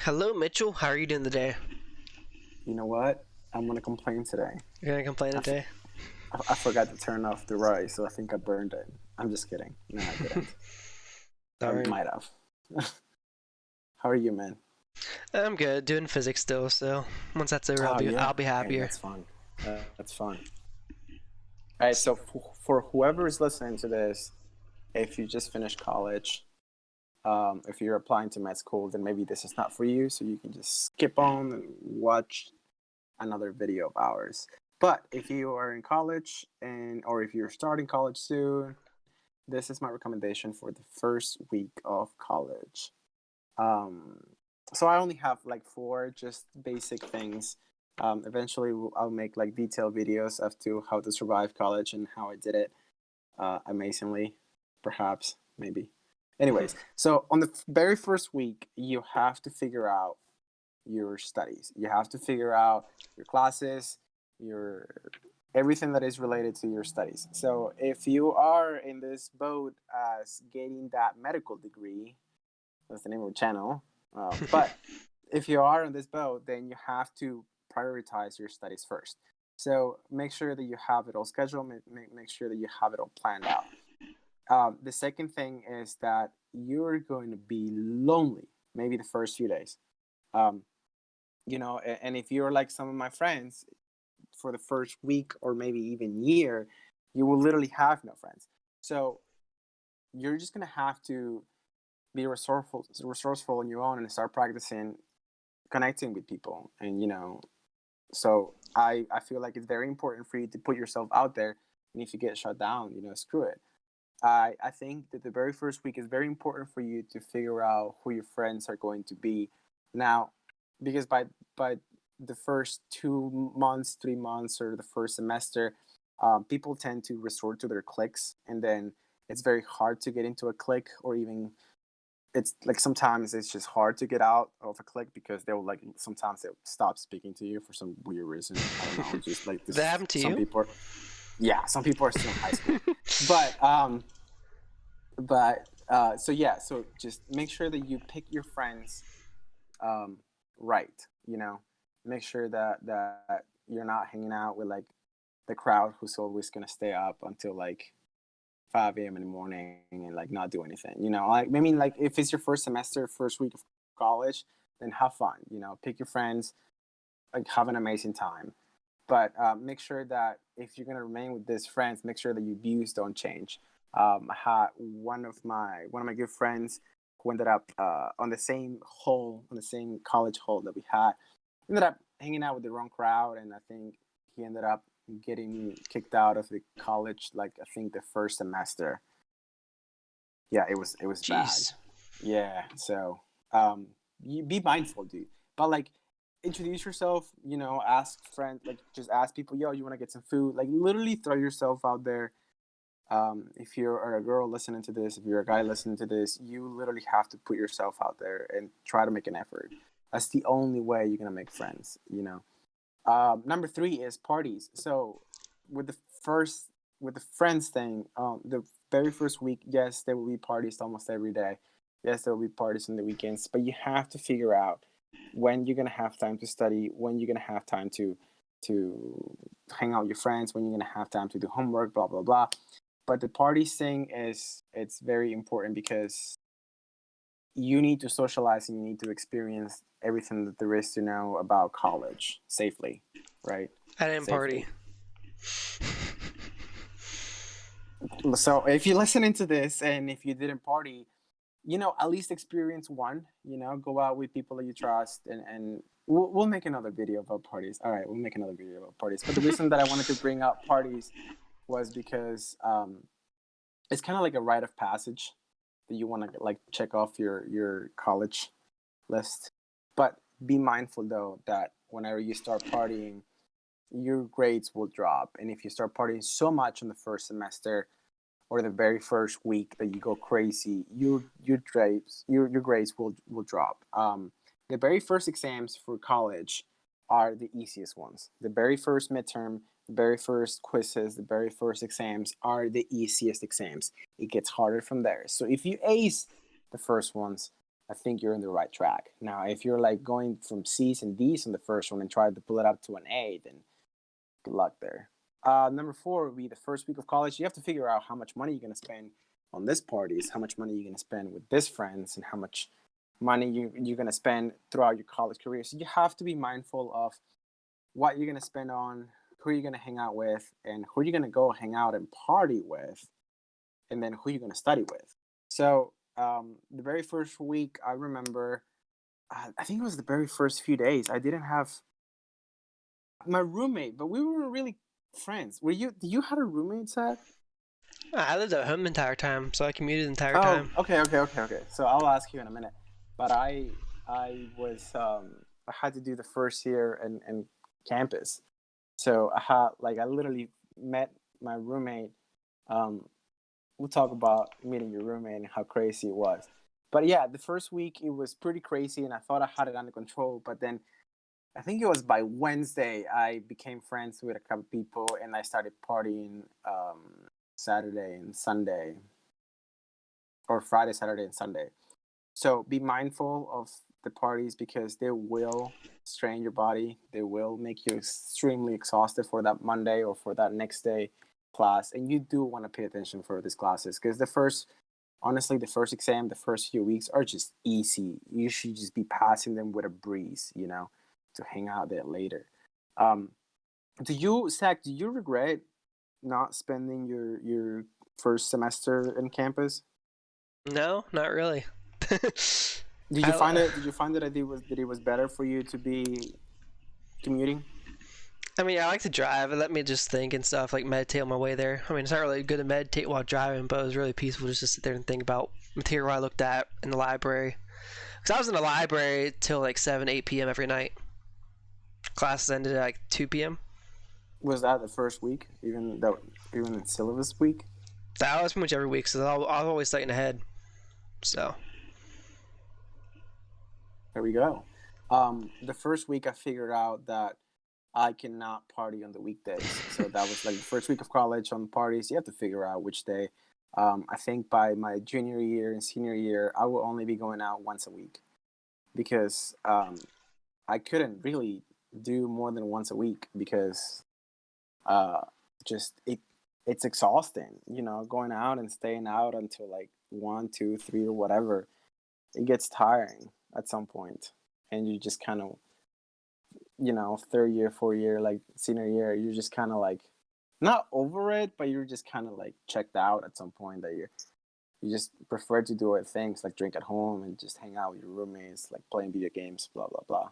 Hello, Mitchell. How are you doing today? You know what? I'm gonna complain today. You're gonna complain I, f- today? I forgot to turn off the rice, so I think I burned it. I'm just kidding. No, I didn't. I Sorry. might have. How are you, man? I'm good. Doing physics still, so once that's over, I'll Oh be yeah. I'll be Hey, happier. that's fun. That's fun. All right. So for whoever is listening to this, if you just finished college, if you're applying to med school, then maybe this is not for you. So you can just skip on and watch another video of ours. But if you are in college or if you're starting college soon, this is my recommendation for the first week of college. Um, so I only have like four just basic things. Eventually, I'll make like detailed videos as to how to survive college and how I did it amazingly, perhaps, maybe. Anyways, so on the very first week, you have to figure out your studies. You have to figure out your classes, your everything that is related to your studies. So if you are in this boat as getting that medical degree, that's the name of the channel. But if you are on this boat, then you have to prioritize your studies first. So make sure that you have it all scheduled. Make sure that you have it all planned out. The second thing is that you're going to be lonely, maybe the first few days. Um, and if you're like some of my friends, for the first week or maybe even year, you will literally have no friends. So you're just gonna have to be resourceful on your own and start practicing connecting with people. And so I feel like it's very important for you to put yourself out there. And if you get shut down, screw it. I think that the very first week is very important for you to figure out who your friends are going to be. Now, because by the first 2 months, 3 months, or the first semester, people tend to resort to their cliques, and then it's very hard to get into a clique, or even it's like sometimes it's just hard to get out of a clique because they'll like sometimes they'll stop speaking to you for some weird reason. I don't know, just like That this. happened to Some you? people, yeah, some people are still in high school, but so yeah, so just make sure that you pick your friends um right, make sure that you're not hanging out with like the crowd who's always going to stay up until like 5 a.m. in the morning and like not do anything, like I mean, like if it's your first semester, first week of college, then have fun, pick your friends, like have an amazing time. But make sure that if you're gonna remain with these friends, make sure that your views don't change. I had one of my good friends who ended up on the same hall, on the same college hall that we had. Ended up hanging out with the wrong crowd, and I think he ended up getting kicked out of the college. Like I think the first semester. Yeah, it was bad. Jeez. Yeah, so you be mindful, dude. But like, introduce yourself. Ask friends. Like, just ask people, yo, you want to get some food? Like, literally throw yourself out there. If you're a girl listening to this, if you're a guy listening to this, you literally have to put yourself out there and try to make an effort. That's the only way you're gonna make friends. Number three is parties. So with the first with the friends thing, the very first week, yes, there will be parties almost every day. Yes, there will be parties on the weekends, but you have to figure out when you're gonna have time to study, when you're gonna have time to hang out with your friends, when you're gonna have time to do homework, blah blah blah. But the parties thing it's very important because you need to socialize and you need to experience everything that there is to know about college safely, right? I didn't party. Safely. So if you're listening to this and if you didn't party, at least experience one. Go out with people that you trust, and we'll make another video about parties. All right, we'll make another video about parties. But the reason that I wanted to bring up parties was because it's kind of like a rite of passage that you want to like check off your college list. But be mindful though that whenever you start partying, your grades will drop. And if you start partying so much in the first semester or the very first week that you go crazy, your grades will drop. The very first exams for college are the easiest ones. The very first midterm, the very first quizzes, the very first exams are the easiest exams. It gets harder from there. So if you ace the first ones, I think you're on the right track. Now, if you're like going from C's and D's in the first one and try to pull it up to an A, then good luck there. Number four would be the first week of college. You have to figure out how much money you're going to spend on this parties, how much money you're going to spend with this friends, and how much money you're going to spend throughout your college career. So you have to be mindful of what you're going to spend on, who you're going to hang out with, and who you're going to go hang out and party with, and then who you're going to study with. So the very first week, I remember, I think it was the very first few days, I didn't have my roommate, but we weren't really friends. Were you? Do you had a roommate, Zach? I lived at home the entire time, so I commuted the entire Oh, time. okay. So I'll ask you in a minute. But I was I had to do the first year in campus, so I literally met my roommate. We'll talk about meeting your roommate and how crazy it was. But yeah, the first week it was pretty crazy, and I thought I had it under control. But then I think it was by Wednesday I became friends with a couple people, and I started partying Saturday and Sunday, or Friday, Saturday, and Sunday. So be mindful of the parties because they will strain your body. They will make you extremely exhausted for that Monday or for that next day class. And you do want to pay attention for these classes because honestly, the first exam, the first few weeks are just easy. You should just be passing them with a breeze, to hang out there later. Zach, do you regret not spending your first semester in campus? No, not really. Did you find it? Did you find that it was better for you to be commuting? I mean, I like to drive. It let me just think and stuff, like meditate on my way there. I mean, it's not really good to meditate while driving, but it was really peaceful just to sit there and think about material I looked at in the library. Because I was in the library till like 7, 8 p.m. every night. Classes ended at like 2 p.m. Was that the first week, even in syllabus week? That was pretty much every week, so I was always studying ahead. So there we go. The first week I figured out that I cannot party on the weekdays. So that was like the first week of college on parties. You have to figure out which day. I think by my junior year and senior year, I will only be going out once a week because I couldn't really do more than once a week because it's exhausting, going out and staying out until like 1, 2, 3 or whatever. It gets tiring at some point, and you just kind of, third year, fourth year, like senior year, you're just kind of like not over it, but you're just kind of like checked out at some point that you just prefer to do other things like drink at home and just hang out with your roommates, like playing video games, blah blah blah.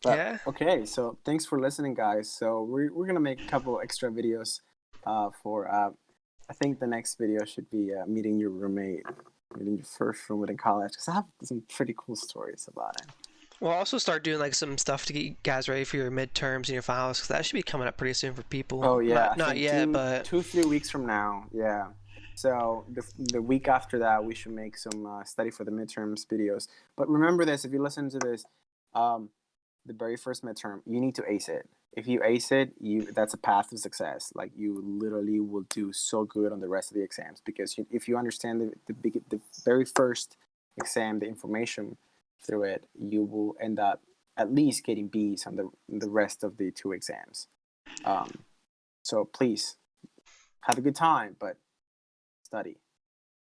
But, yeah. Okay, so thanks for listening, guys. So we're gonna make a couple extra videos for I think the next video should be meeting your roommate, meeting your first roommate in college, because I have some pretty cool stories about it. We'll also start doing like some stuff to get you guys ready for your midterms and your finals, because that should be coming up pretty soon for people. Oh yeah, not yet, but 2-3 weeks from now, yeah. So the week after that, we should make some study for the midterms videos. But remember this: if you listen to this, the very first midterm, you need to ace it. If you ace it, that's a path to success. Like you literally will do so good on the rest of the exams because if you understand the very first exam, the information through it, you will end up at least getting B's on the rest of the 2 exams. So please have a good time, but study.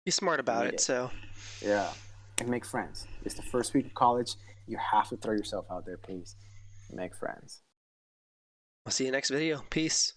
Be smart about it. So yeah, and make friends. It's the first week of college. You have to throw yourself out there, please. Make friends. I'll see you next video. Peace.